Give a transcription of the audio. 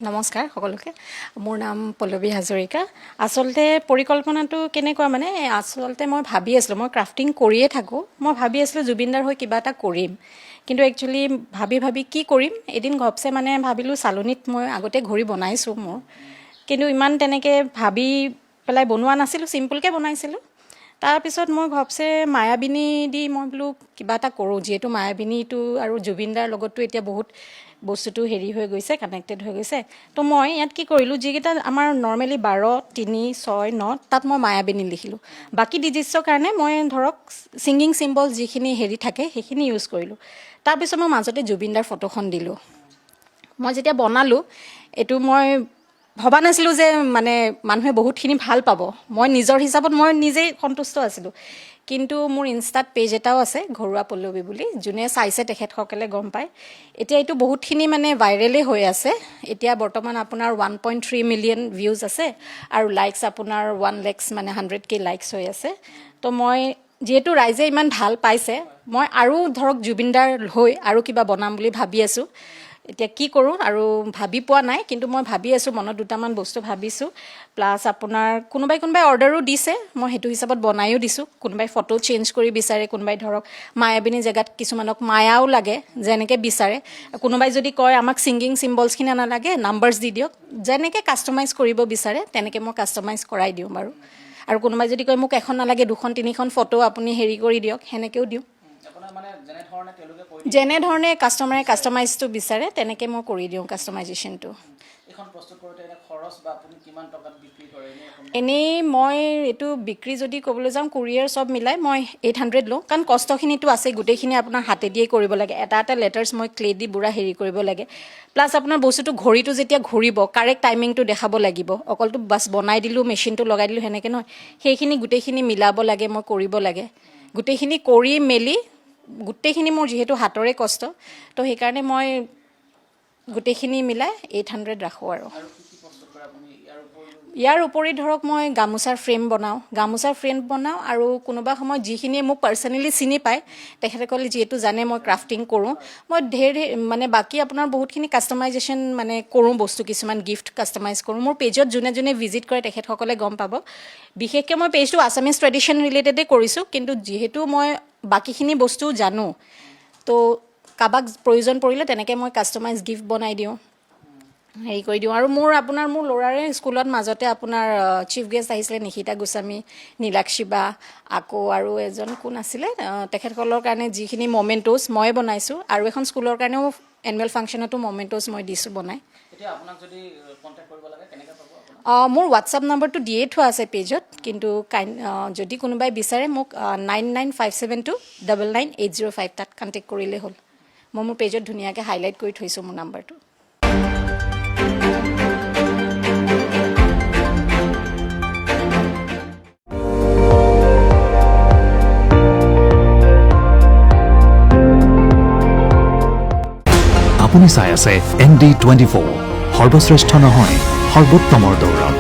নমস্কাৰ সকলোকে মোৰ নাম পল্লৱী হাজৰিকা আসলতে পৰিকল্পনাটো কেনেকুৱা মানে আসলতে মই ভাবি আছিলোঁ মই ক্ৰাফটিং কৰিয়ে থাকোঁ মই ভাবি আছিলোঁ জুবিনদাৰ হৈ কিবা এটা কৰিম কিন্তু একচুৱেলি ভাবি কি কৰিম এদিন ঘপছে মানে ভাবিলোঁ চালনীত মই আগতে ঘড়ী বনাইছোঁ মোৰ কিন্তু ইমান তেনেকৈ ভাবি পেলাই বনোৱা নাছিলোঁ চিম্পলকৈ বনাইছিলোঁ তাৰপিছত মই ঘপছে মায়াবিনী দি মই বোলো কিবা এটা কৰোঁ যিহেতু মায়াবিনীটো আৰু জুবিনদাৰ লগততো এতিয়া বহুত বস্তুটো হেৰি হৈ গৈছে কানেক্টেড হৈ গৈছে তো মই ইয়াত কি কৰিলোঁ যিকেইটা আমাৰ নৰ্মেলি 12, 3, 6, 9 তাত মই মায়াবিনী লিখিলোঁ বাকী ডিজিটছৰ কাৰণে মই ধৰক ছিংগিং চিম্বল যিখিনি হেৰি থাকে সেইখিনি ইউজ কৰিলোঁ তাৰপিছত মই মাজতে জুবিনদাৰ ফটোখন দিলোঁ মই যেতিয়া বনালোঁ এইটো মই ভবা নাছিলোঁ যে মানে মানুহে বহুতখিনি ভাল পাব মই নিজৰ হিচাপত মই নিজেই সন্তুষ্ট আছিলোঁ কিন্তু মোৰ ইনষ্টাত পেজ এটাও আছে ঘৰুৱা পল্লৱী বুলি যোনে চাইছে তেখেতসকলে গম পায় এতিয়া এইটো বহুতখিনি মানে ভাইৰেলেই হৈ আছে এতিয়া বৰ্তমান আপোনাৰ 1.3 মিলিয়ন ভিউজ আছে আৰু লাইকছ আপোনাৰ 1 লাখ মানে 100K লাইকছ হৈ আছে তো মই যিহেতু ৰাইজে ইমান ভাল পাইছে মই আৰু ধৰক জুবিনদাৰ হৈ আৰু কিবা বনাম বুলি ভাবি আছোঁ এতিয়া কি কৰোঁ আৰু ভাবি পোৱা নাই কিন্তু মই ভাবি আছোঁ মনত দুটামান বস্তু ভাবিছোঁ প্লাছ আপোনাৰ কোনোবাই অৰ্ডাৰো দিছে মই সেইটো হিচাপত বনায়ো দিছোঁ কোনোবাই ফটো চেঞ্জ কৰি বিচাৰে কোনোবাই ধৰক মায়াবিনী জেগাত কিছুমানক মায়াও লাগে যেনেকৈ বিচাৰে কোনোবাই যদি কয় আমাক ছিংগিং চিম্বলছখিনি নালাগে নাম্বাৰছ দি দিয়ক যেনেকৈ কাষ্টমাইজ কৰিব বিচাৰে তেনেকৈ মই কাষ্টমাইজ কৰাই দিওঁ বাৰু আৰু কোনোবাই যদি কয় মোক এখন নালাগে 2খন 3খন ফটো আপুনি হেৰি কৰি দিয়ক সেনেকৈও দিওঁ যেনেধৰণে কাষ্টমাৰে কাষ্টমাইজটো বিচাৰে তেনেকৈ মই কৰি দিওঁ কাষ্টমাইজেশ্যনটো এনেই মই এইটো বিক্ৰী যদি ক'বলৈ যাওঁ কুৰিয়াৰ চব মিলাই মই 800 লওঁ কাৰণ কষ্টখিনিতো আছে গোটেইখিনি আপোনাৰ হাতেদিয়ে কৰিব লাগে এটা লেটাৰ্ছ মই ক্লে দি বুঢ়া হেৰি কৰিব লাগে প্লাছ আপোনাৰ বস্তুটো ঘড়ীটো যেতিয়া ঘূৰিব কাৰেক্ট টাইমিংটো দেখাব লাগিব অকলটো বাছ বনাই দিলোঁ মেচিনটো লগাই দিলোঁ সেনেকৈ নহয় সেইখিনি গোটেইখিনি মিলাব লাগে মই কৰিব লাগে গোটেইখিনি কৰি মেলি গোটেইখিনি মোৰ যিহেতু হাতৰে কষ্ট তো সেইকাৰণে মই গোটেইখিনি মিলাই 800 ৰাখোঁ আৰু ইয়াৰ উপৰি ধৰক মই গামোচাৰ ফ্ৰেম বনাওঁ আৰু কোনোবা সময়ত যিখিনিয়ে মোক পাৰ্চনেলি চিনি পায় তেখেতসকলে যিহেতু জানে মই ক্ৰাফটিং কৰোঁ মই ঢেৰ মানে বাকী আপোনাৰ বহুতখিনি কাষ্টমাইজেশ্যন মানে কৰোঁ বস্তু কিছুমান গিফ্ট কাষ্টমাইজ কৰোঁ মোৰ পেজত যোনে ভিজিট কৰে তেখেতসকলে গম পাব বিশেষকৈ মই পেজটো আছামিজ ট্ৰেডিশ্যন ৰিলেটেডে কৰিছোঁ কিন্তু যিহেতু মই বাকীখিনি বস্তু জানো তো কাৰোবাক প্ৰয়োজন পৰিলে তেনেকৈ মই কাষ্টমাইজ গিফ্ট বনাই দিওঁ হেৰি কৰি দিওঁ আৰু মোৰ ল'ৰাৰে স্কুলত মাজতে আপোনাৰ চিফ গেষ্ট আহিছিলে নিশিতা গোস্বামী নীলাক্ষী বা আকৌ আৰু এজন কোন আছিলে তেখেতসকলৰ কাৰণে যিখিনি মমেণ্টছ মই বনাইছোঁ আৰু এখন স্কুলৰ কাৰণেও এনুৱেল ফাংচনতো মমেণ্টছ মই দিছোঁ বনাই মোৰ হোৱাটছআপ নম্বৰটো দিয়ে থোৱা আছে পেজত কিন্তু যদি কোনোবাই বিচাৰে মোক 9957299805 তাত কণ্টেক্ট কৰিলেই হ'ল মই মোৰ পেজত ধুনীয়াকৈ হাইলাইট কৰি থৈছোঁ মোৰ নাম্বাৰটো আপুনি চাই আছে ND24 সৰ্বশ্ৰেষ্ঠ নহয় সৰ্বোত্তমৰ দৌৰত